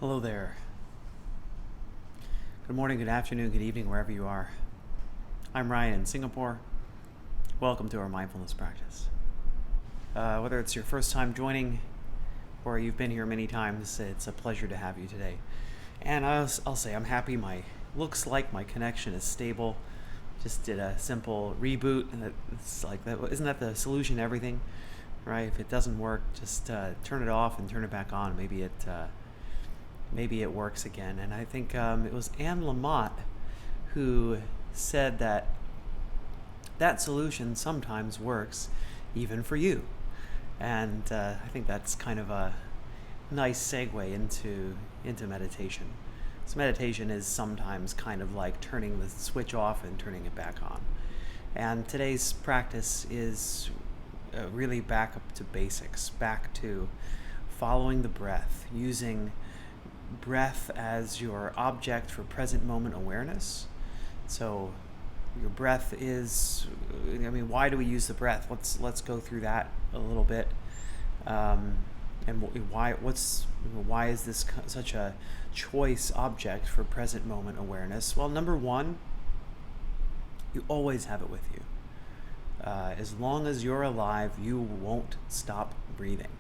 Hello there. Good morning, good afternoon, good evening, wherever you are. I'm Ryan in Singapore. Welcome to our mindfulness practice. Whether it's your first time joining or you've been here many times, it's a pleasure to have you today. And I'll say I'm happy. Looks like my connection is stable. Just did a simple reboot, and it's like that. Isn't that the solution to everything, right? If it doesn't work, just turn it off and turn it back on. Maybe it works again. And I think it was Anne Lamott who said that solution sometimes works even for you. And I think that's kind of a nice segue into meditation. So meditation is sometimes kind of like turning the switch off and turning it back on. And today's practice is really back up to basics, back to following the breath, using breath as your object for present moment awareness. So your breath is, why do we use the breath? Let's go through that a little bit. And why is this such a choice object for present moment awareness? Well, number one, you always have it with you. As long as you're alive, you won't stop breathing.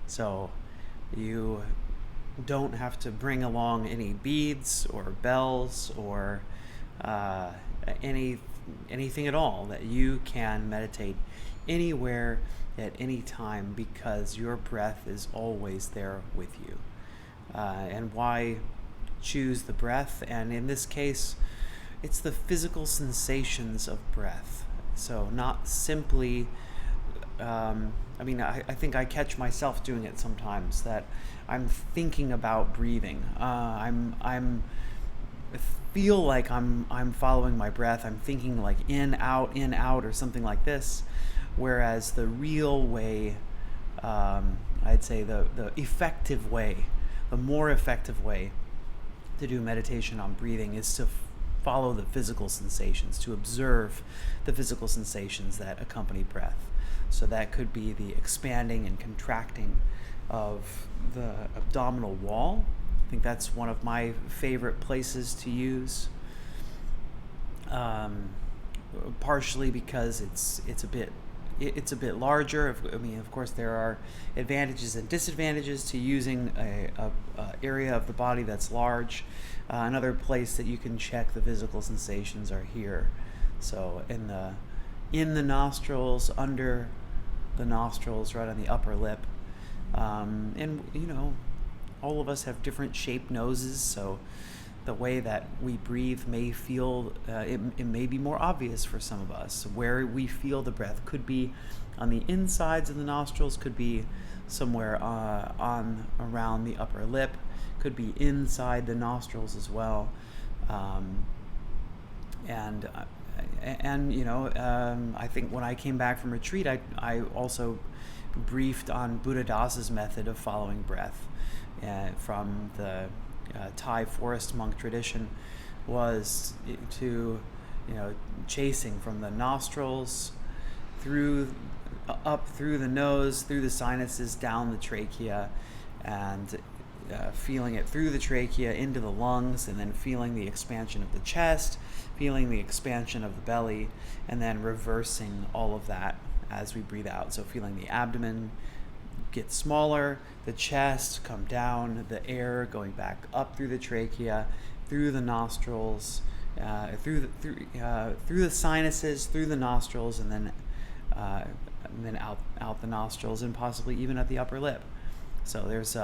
So you don't have to bring along any beads or bells or anything at all. That you can meditate anywhere at any time because your breath is always there with you. And why choose the breath? And in this case, it's the physical sensations of breath. So not simply I think I catch myself doing it sometimes, that I'm thinking about breathing. I feel like I'm following my breath. I'm thinking like in, out, or something like this. Whereas the real way, I'd say the effective way, the more effective way to do meditation on breathing is to follow the physical sensations, to observe the physical sensations that accompany breath. So that could be the expanding and contracting of the abdominal wall. I think that's one of my favorite places to use, partially because it's a bit larger. Of course, there are advantages and disadvantages to using a area of the body that's large. Another place that you can check the physical sensations are here. So in the nostrils, under the nostrils, right on the upper lip. And all of us have different shaped noses, so the way that we breathe may feel, it may be more obvious for some of us. Where we feel the breath could be on the insides of the nostrils, could be somewhere around the upper lip, could be inside the nostrils as well. I think when I came back from retreat, I also briefed on Buddha Dasa's method of following breath from the Thai forest monk tradition, was to chasing from the nostrils up through the nose, through the sinuses, down the trachea, and feeling it through the trachea into the lungs, and then feeling the expansion of the chest, feeling the expansion of the belly, and then reversing all of that as we breathe out. So feeling the abdomen get smaller, the chest come down, the air going back up through the trachea, through the nostrils, through the sinuses, through the nostrils, and then out the nostrils, and possibly even at the upper lip. So there's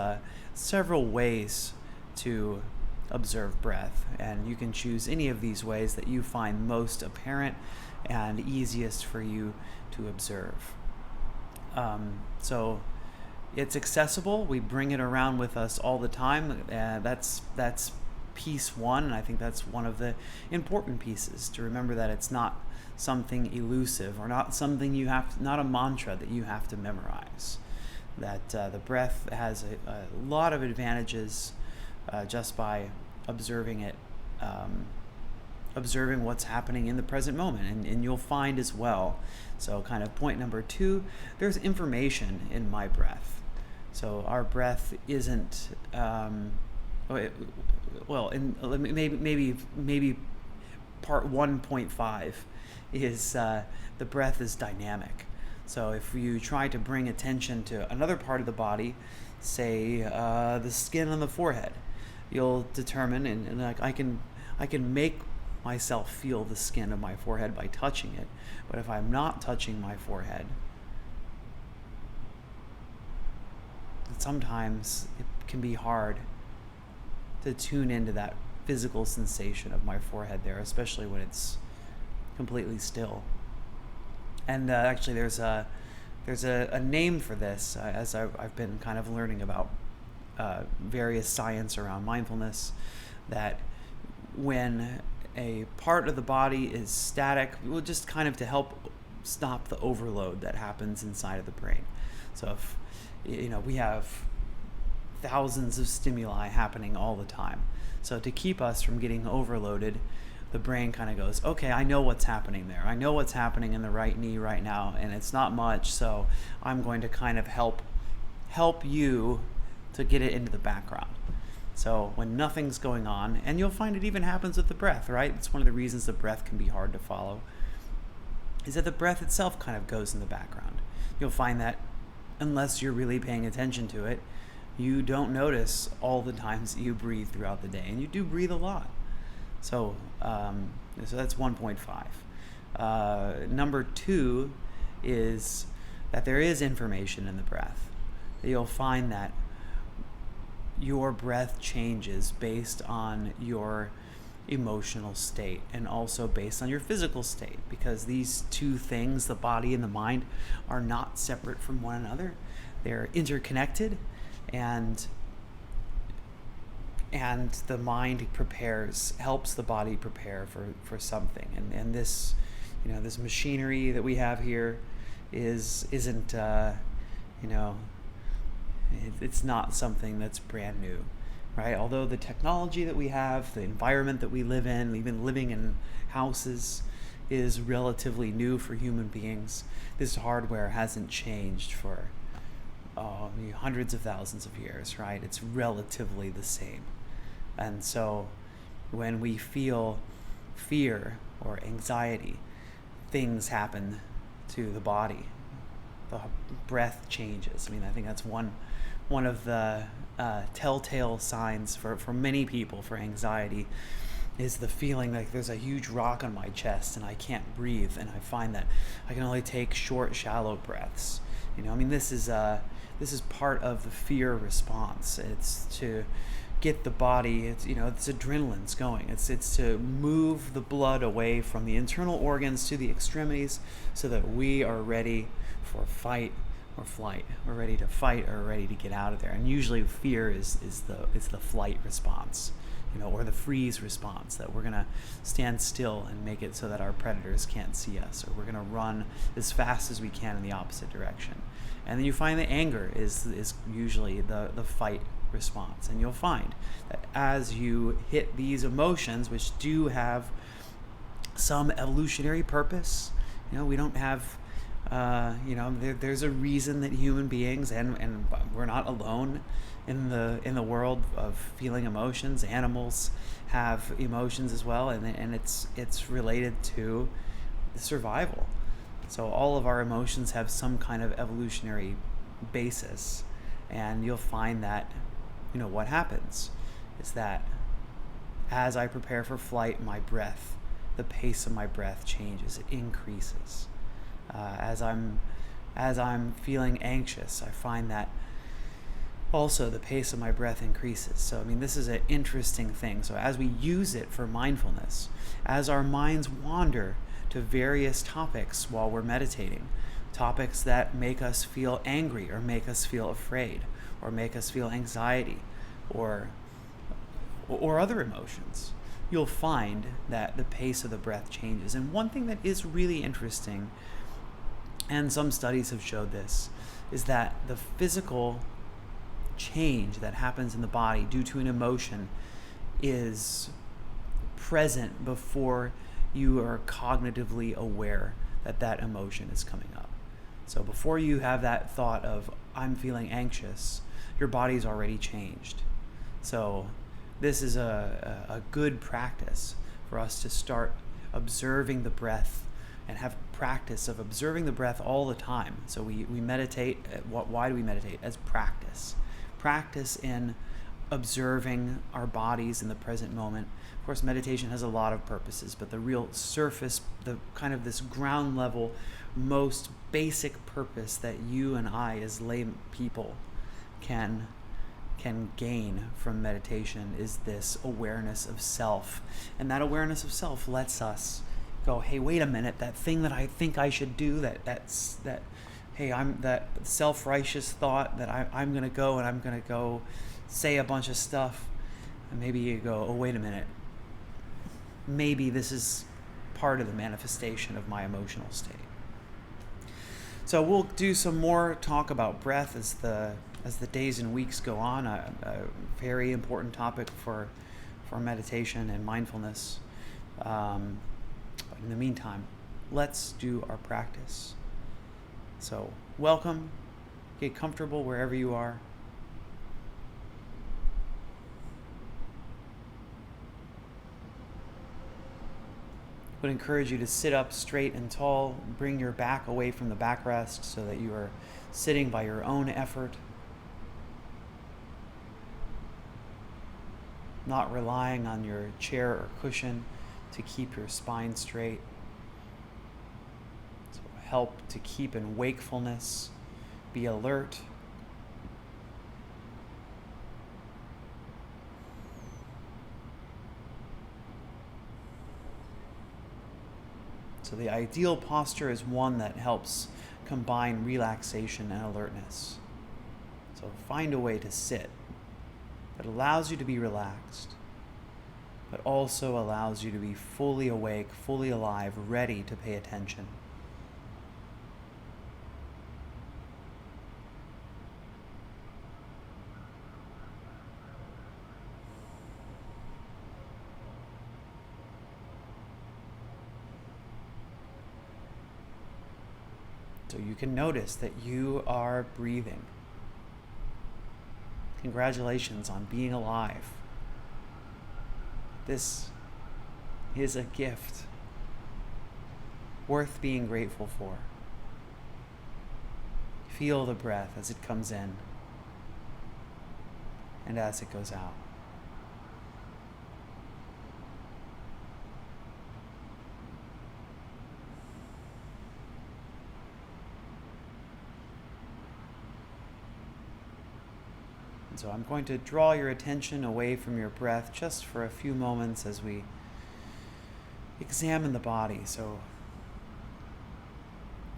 several ways to observe breath, and you can choose any of these ways that you find most apparent and easiest for you to observe. So it's accessible. We bring it around with us all the time. That's piece one, and I think that's one of the important pieces, to remember that it's not something elusive, or not something not a mantra that you have to memorize. That the breath has a lot of advantages just by observing it, observing what's happening in the present moment. And you'll find as well, so kind of point number two, there's information in my breath. So our breath isn't maybe part 1.5 is the breath is dynamic. So if you try to bring attention to another part of the body, say the skin on the forehead, you'll determine, and like I can make myself feel the skin of my forehead by touching it, but if I'm not touching my forehead, sometimes it can be hard to tune into that physical sensation of my forehead there, especially when it's completely still. And actually, there's a name for this as I've been kind of learning about various science around mindfulness, that when a part of the body is static, well, just kind of to help stop the overload that happens inside of the brain. So if we have thousands of stimuli happening all the time, so to keep us from getting overloaded, the brain kind of goes, okay, I know what's happening there. I know what's happening in the right knee right now, and it's not much, so I'm going to kind of help you to get it into the background. So when nothing's going on, and you'll find it even happens with the breath, right? It's one of the reasons the breath can be hard to follow, is that the breath itself kind of goes in the background. You'll find that unless you're really paying attention to it, you don't notice all the times that you breathe throughout the day, and you do breathe a lot. So that's 1.5. Number 2 is that there is information in the breath. You'll find that your breath changes based on your emotional state and also based on your physical state, because these two things, the body and the mind, are not separate from one another. They're interconnected, and the mind helps the body prepare for something. And this, this machinery that we have here isn't it's not something that's brand new, right? Although the technology that we have, the environment that we live in, even living in houses, is relatively new for human beings, this hardware hasn't changed for hundreds of thousands of years, right? It's relatively the same. And so when we feel fear or anxiety, things happen to the body. The breath changes. I think that's one of the telltale signs for many people for anxiety, is the feeling like there's a huge rock on my chest and I can't breathe, and I find that I can only take short, shallow breaths. This is part of the fear response. It's to get the body, it's adrenaline's going. It's to move the blood away from the internal organs to the extremities so that we are ready for fight or flight. We're ready to fight or ready to get out of there. And usually fear is the flight response, or the freeze response, that we're gonna stand still and make it so that our predators can't see us, or we're gonna run as fast as we can in the opposite direction. And then you find that anger is usually the fight response. And you'll find that as you hit these emotions, which do have some evolutionary purpose, we don't have there's a reason that human beings, and we're not alone in the world of feeling emotions. Animals have emotions as well, and it's related to survival. So all of our emotions have some kind of evolutionary basis, and you'll find that what happens is that as I prepare for flight, the pace of my breath changes. It increases. As I'm feeling anxious, I find that also the pace of my breath increases. So this is an interesting thing. So as we use it for mindfulness, as our minds wander to various topics while we're meditating, topics that make us feel angry or make us feel afraid or make us feel anxiety or other emotions, you'll find that the pace of the breath changes. And one thing that is really interesting, and some studies have showed this, is that the physical change that happens in the body due to an emotion is present before you are cognitively aware that emotion is coming up. So before you have that thought of, I'm feeling anxious, your body's already changed. So This is a good practice for us to start observing the breath and have practice of observing the breath all the time. So we meditate. Why do we meditate? As practice. Practice in observing our bodies in the present moment. Of course, meditation has a lot of purposes, but the real surface, the kind of this ground level, most basic purpose that you and I as lay people can gain from meditation is this awareness of self. And that awareness of self lets us go, hey, wait a minute, that thing that I think I should do, I'm that self-righteous thought that I'm going to go and I'm going to go say a bunch of stuff. And maybe you go, oh, wait a minute. Maybe this is part of the manifestation of my emotional state. So we'll do some more talk about breath as the days and weeks go on. A very important topic for meditation and mindfulness. But in the meantime, let's do our practice. So welcome. Get comfortable wherever you are. I would encourage you to sit up straight and tall. Bring your back away from the backrest so that you are sitting by your own effort, not relying on your chair or cushion to keep your spine straight. So help to keep in wakefulness, be alert. So the ideal posture is one that helps combine relaxation and alertness. So find a way to sit that allows you to be relaxed, but also allows you to be fully awake, fully alive, ready to pay attention. So you can notice that you are breathing. Congratulations on being alive. This is a gift worth being grateful for. Feel the breath as it comes in and as it goes out. So I'm going to draw your attention away from your breath just for a few moments as we examine the body. So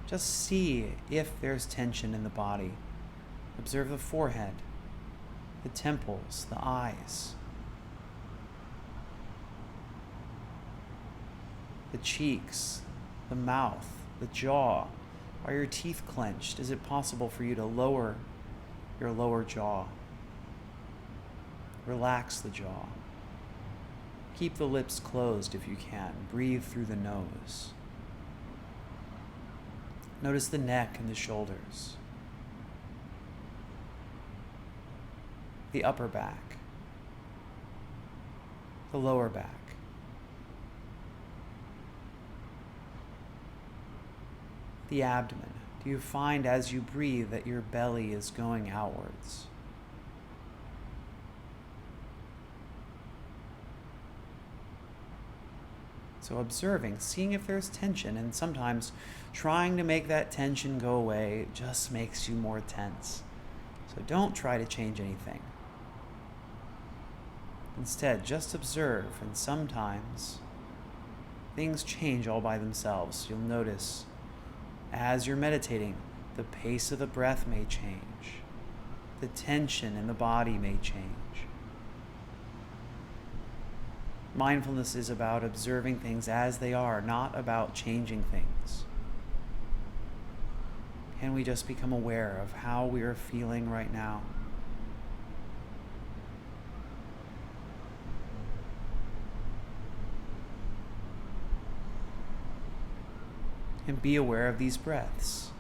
just see if there's tension in the body. Observe the forehead, the temples, the eyes, the cheeks, the mouth, the jaw. Are your teeth clenched? Is it possible for you to lower your lower jaw? Relax the jaw. Keep the lips closed if you can. Breathe through the nose. Notice the neck and the shoulders. The upper back. The lower back. The abdomen. Do you find as you breathe that your belly is going outwards? So observing, seeing if there's tension, and sometimes trying to make that tension go away just makes you more tense. So don't try to change anything. Instead, just observe, and sometimes things change all by themselves. You'll notice as you're meditating, the pace of the breath may change. The tension in the body may change. Mindfulness is about observing things as they are, not about changing things. Can we just become aware of how we are feeling right now? And be aware of these breaths.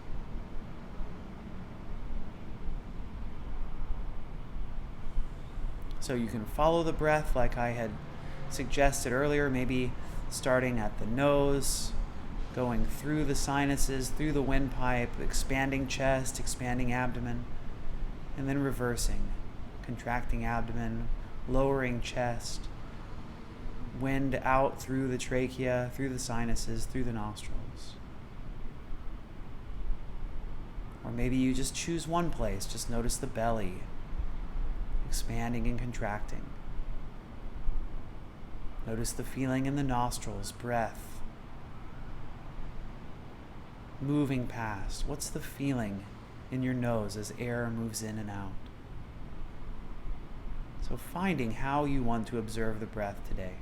So you can follow the breath like I had suggested earlier, maybe starting at the nose, going through the sinuses, through the windpipe, expanding chest, expanding abdomen, and then reversing, contracting abdomen, lowering chest, wind out through the trachea, through the sinuses, through the nostrils. Or maybe you just choose one place, just notice the belly, expanding and contracting. Notice the feeling in the nostrils, breath, moving past. What's the feeling in your nose as air moves in and out? So finding how you want to observe the breath today.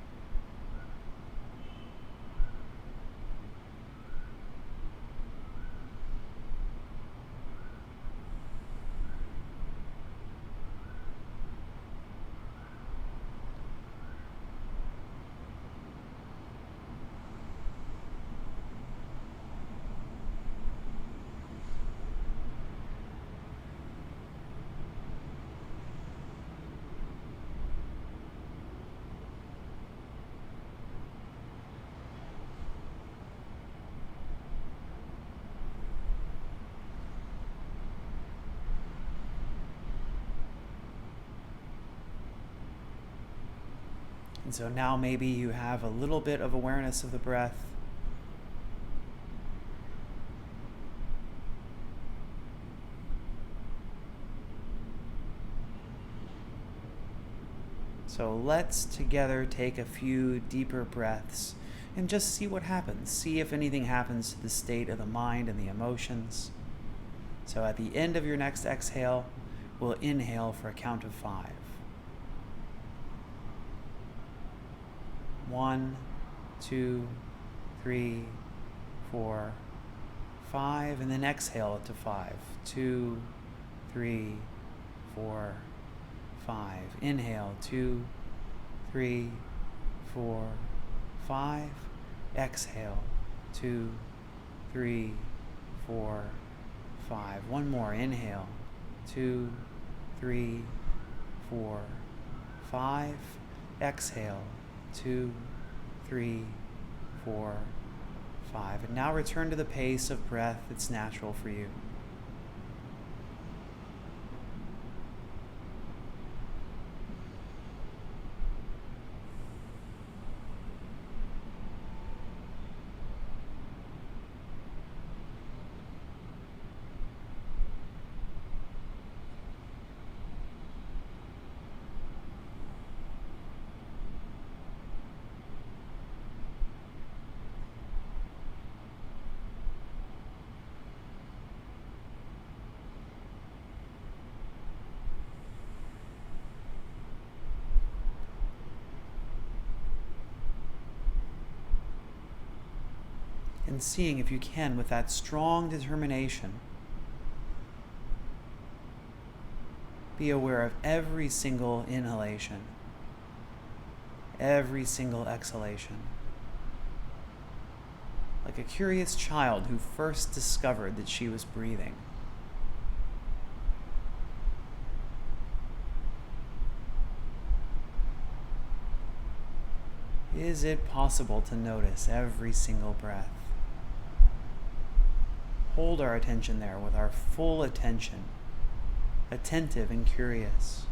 And so now maybe you have a little bit of awareness of the breath. So let's together take a few deeper breaths and just see what happens. See if anything happens to the state of the mind and the emotions. So at the end of your next exhale, we'll inhale for a count of 5. 1, 2, 3, 4, 5, and then exhale to 5. 2, 3, 4, 5. Inhale, 2, 3, 4, 5. Exhale, 2, 3, 4, 5. One more. Inhale, 2, 3, 4, 5. Exhale, 2, 3, 4, 5. And now return to the pace of breath that's natural for you. And seeing if you can, with that strong determination, be aware of every single inhalation, every single exhalation. Like a curious child who first discovered that she was breathing. Is it possible to notice every single breath? Hold our attention there with our full attention, attentive and curious.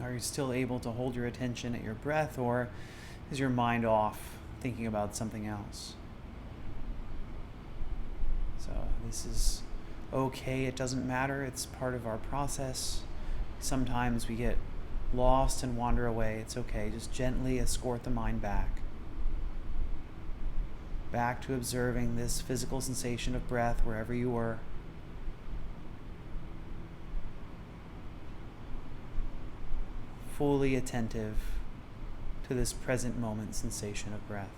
Are you still able to hold your attention at your breath, or is your mind off thinking about something else? So this is okay. It doesn't matter. It's part of our process. Sometimes we get lost and wander away. It's okay. Just gently escort the mind back to observing this physical sensation of breath wherever you were. Fully attentive to this present moment sensation of breath.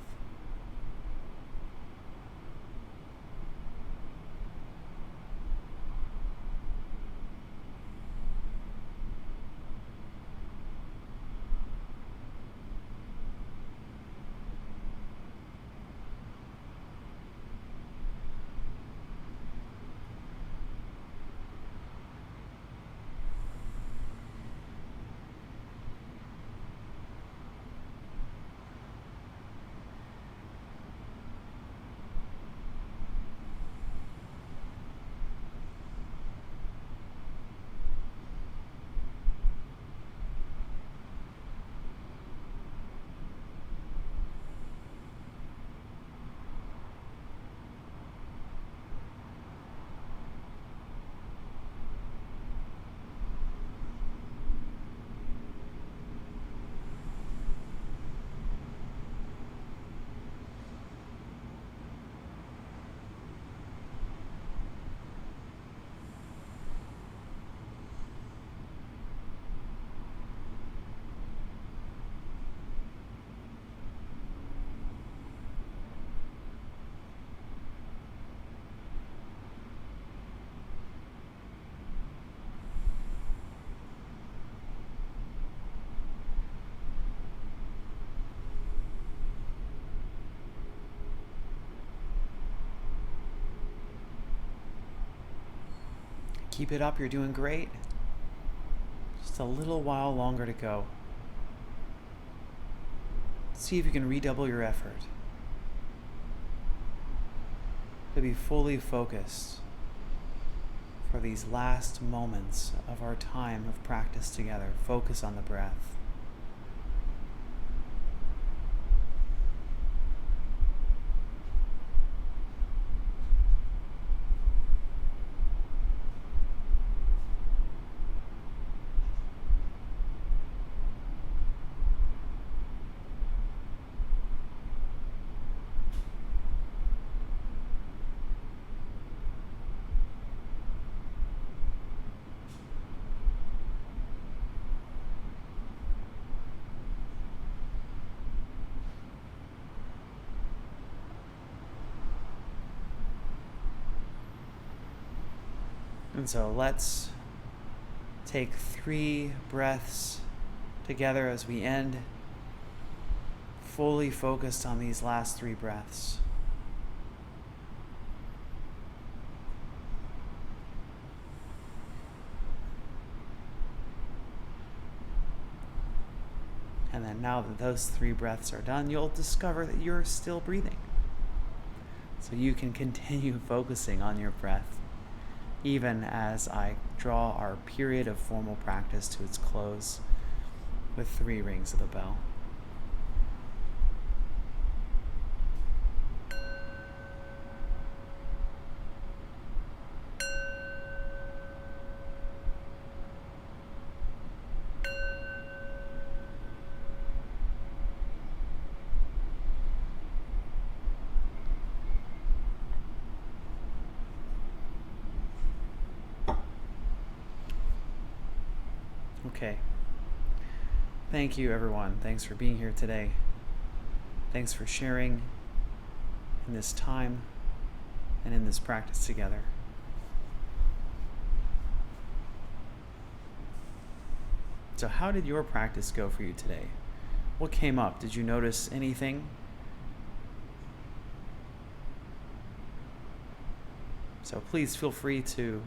Keep it up, you're doing great. Just a little while longer to go. See if you can redouble your effort to be fully focused for these last moments of our time of practice together. Focus on the breath. And so let's take 3 breaths together as we end, fully focused on these last 3 breaths. And then now that those 3 breaths are done, you'll discover that you're still breathing. So you can continue focusing on your breath, even as I draw our period of formal practice to its close with 3 rings of the bell. Okay. Thank you, everyone. Thanks for being here today. Thanks for sharing in this time and in this practice together. So how did your practice go for you today? What came up? Did you notice anything? So please feel free to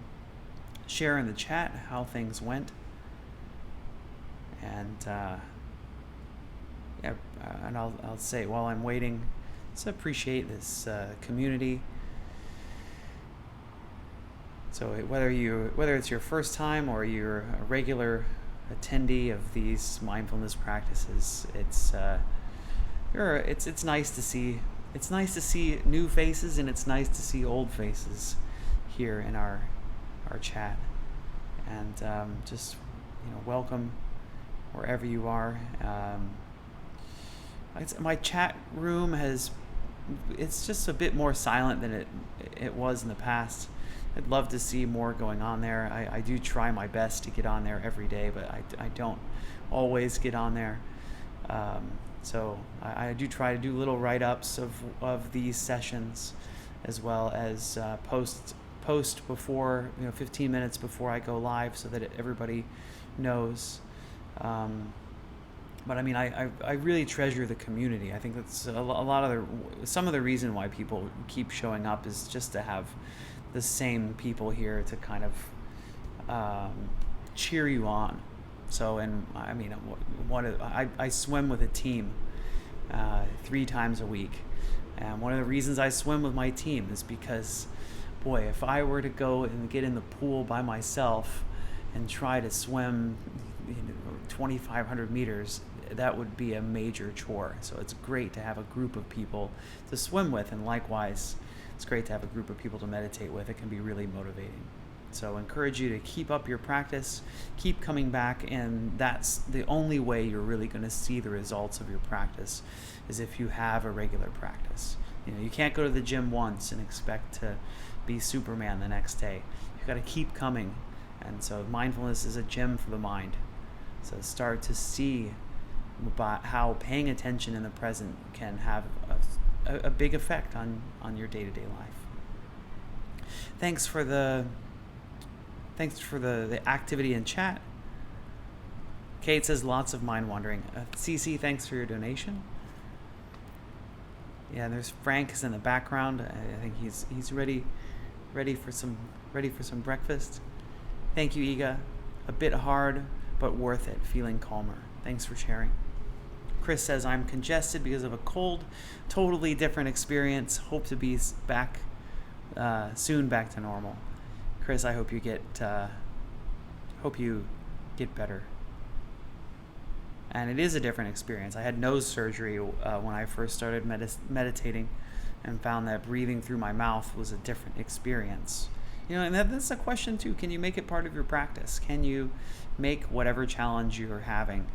share in the chat how things went. And I'll say while I'm waiting, just appreciate this community. So whether it's your first time or you're a regular attendee of these mindfulness practices. It's nice to see. It's nice to see new faces, and it's nice to see old faces here in our chat. And just welcome wherever you are. My chat room it's just a bit more silent than it was in the past. I'd love to see more going on there. I do try my best to get on there every day, but I don't always get on there. So I do try to do little write-ups of these sessions, as well as post before, 15 minutes before I go live, so that everybody knows. But I mean, I really treasure the community. I think that's some of the reason why people keep showing up is just to have the same people here to kind of cheer you on. So, and I mean, I swim with a team 3 times a week. And one of the reasons I swim with my team is because, boy, if I were to go and get in the pool by myself and try to swim 2,500 meters, that would be a major chore. So it's great to have a group of people to swim with, and likewise, it's great to have a group of people to meditate with. It can be really motivating. So I encourage you to keep up your practice, keep coming back, and that's the only way you're really going to see the results of your practice, is if you have a regular practice. You can't go to the gym once and expect to be Superman the next day. You've got to keep coming. And so mindfulness is a gym for the mind. So start to see about how paying attention in the present can have a big effect on your day-to-day life. Thanks for the activity in chat. Kate says lots of mind wandering. Cece, thanks for your donation. Yeah, there's Frank is in the background. I think he's ready for some breakfast. Thank you, Iga. A bit hard, but worth it. Feeling calmer. Thanks for sharing. Chris says, I'm congested because of a cold. Totally different experience. Hope to be soon back to normal. Chris, I hope you get better. And it is a different experience. I had nose surgery when I first started meditating, and found that breathing through my mouth was a different experience. And that's a question too. Can you make it part of your practice? Can you make whatever challenge you're having?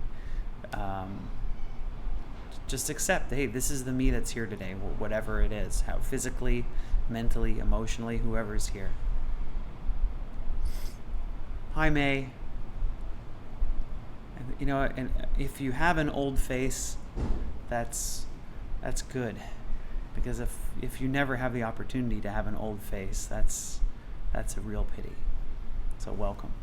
Just accept, hey, this is the me that's here today, whatever it is, how physically, mentally, emotionally, whoever's here. Hi, May. And if you have an old face, that's good, because if you never have the opportunity to have an old face, that's a real pity. So welcome.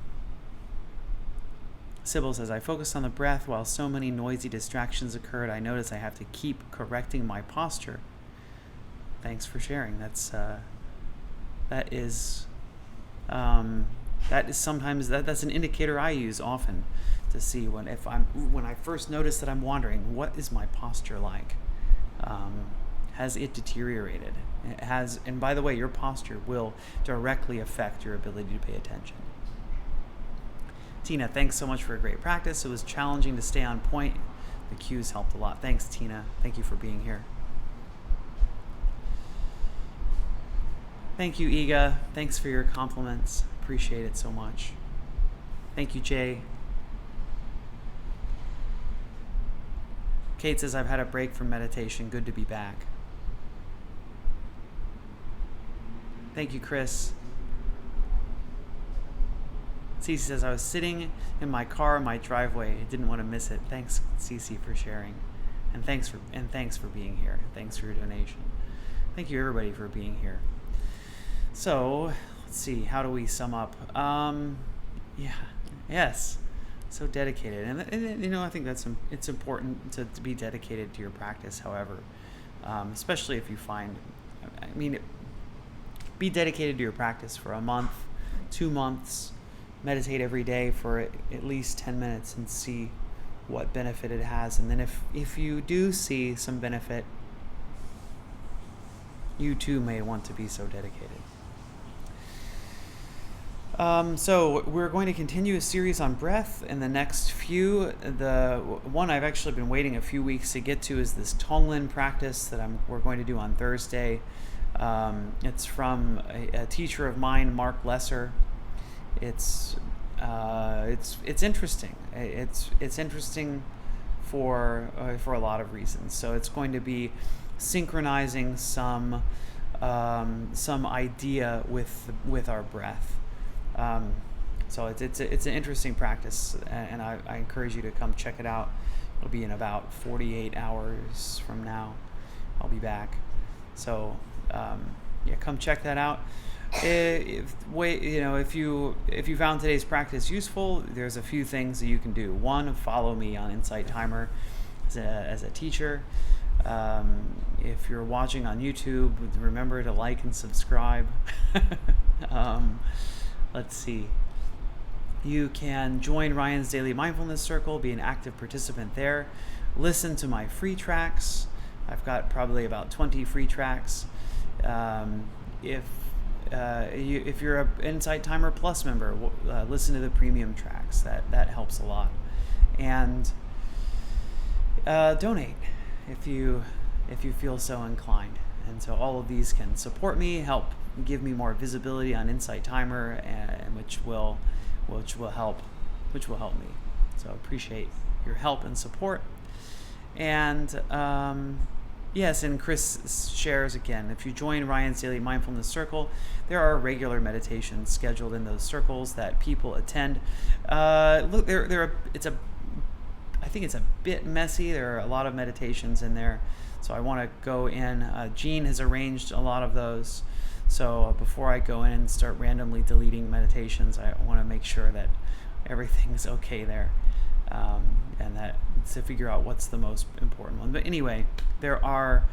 Sybil says, I focused on the breath while so many noisy distractions occurred. I noticed I have to keep correcting my posture. Thanks for sharing. That's sometimes an indicator I use often to see when I first notice that I'm wandering, what is my posture like? Has it deteriorated? It has, and by the way, your posture will directly affect your ability to pay attention. Tina, thanks so much for a great practice. It was challenging to stay on point. The cues helped a lot. Thanks, Tina. Thank you for being here. Thank you, Iga. Thanks for your compliments. Appreciate it so much. Thank you, Jay. Kate says, I've had a break from meditation. Good to be back. Thank you, Chris. Cece says, I was sitting in my car in my driveway. I didn't want to miss it. Thanks, Cece, for sharing. And thanks for being here. Thanks for your donation. Thank you, everybody, for being here. So, let's see. How do we sum up? Yes. So dedicated. And I think it's important to be dedicated to your practice, however. Especially if you find, be dedicated to your practice for a month, 2 months. Meditate every day for at least 10 minutes and see what benefit it has. And then if you do see some benefit, you too may want to be so dedicated. So we're going to continue a series on breath in the next few. The one I've actually been waiting a few weeks to get to is this Tonglen practice that we're going to do on Thursday. It's from a teacher of mine, Mark Lesser. It's interesting. It's interesting for a lot of reasons. So it's going to be synchronizing some idea with our breath. So it's an interesting practice, and I encourage you to come check it out. It'll be in about 48 hours from now. I'll be back. So come check that out. If you found today's practice useful, there's a few things that you can do. One, follow me on Insight Timer as a teacher. If you're watching on YouTube, remember to like and subscribe. Let's see. You can join Ryan's Daily Mindfulness Circle, be an active participant there. Listen to my free tracks. I've got probably about 20 free tracks. If you're an Insight Timer Plus member, listen to the premium tracks. That helps a lot. And donate if you feel so inclined. And so all of these can support me, help give me more visibility on Insight Timer, and which will help me. So appreciate your help and support. And yes, and Chris shares again, if you join Ryan's Daily Mindfulness Circle, there are regular meditations scheduled in those circles that people attend. Look, I think it's a bit messy. There are a lot of meditations in there, so I want to go in. Jean has arranged a lot of those, so before I go in and start randomly deleting meditations, I want to make sure that everything's okay there, and that to figure out what's the most important one. But anyway, there are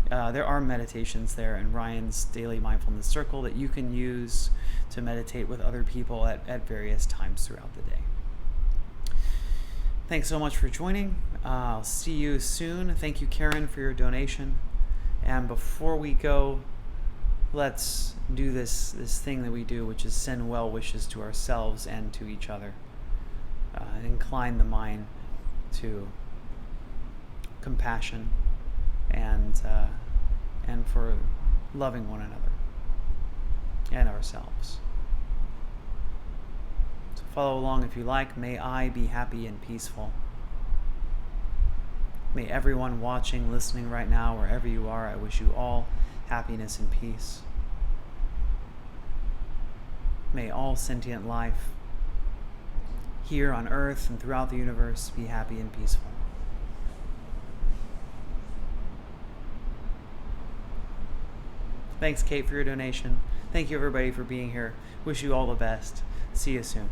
meditations there in Ryan's Daily Mindfulness Circle that you can use to meditate with other people at various times throughout the day. Thanks so much for joining. I'll see you soon. Thank you, Karen, for your donation. And before we go, let's do this thing that we do, which is send well wishes to ourselves and to each other. And incline the mind to compassion and for loving one another and ourselves. So follow along if you like. May I be happy and peaceful. May everyone watching, listening right now, wherever you are, I wish you all happiness and peace. May all sentient life here on Earth and throughout the universe be happy and peaceful. Thanks, Kate, for your donation. Thank you, everybody, for being here. Wish you all the best. See you soon.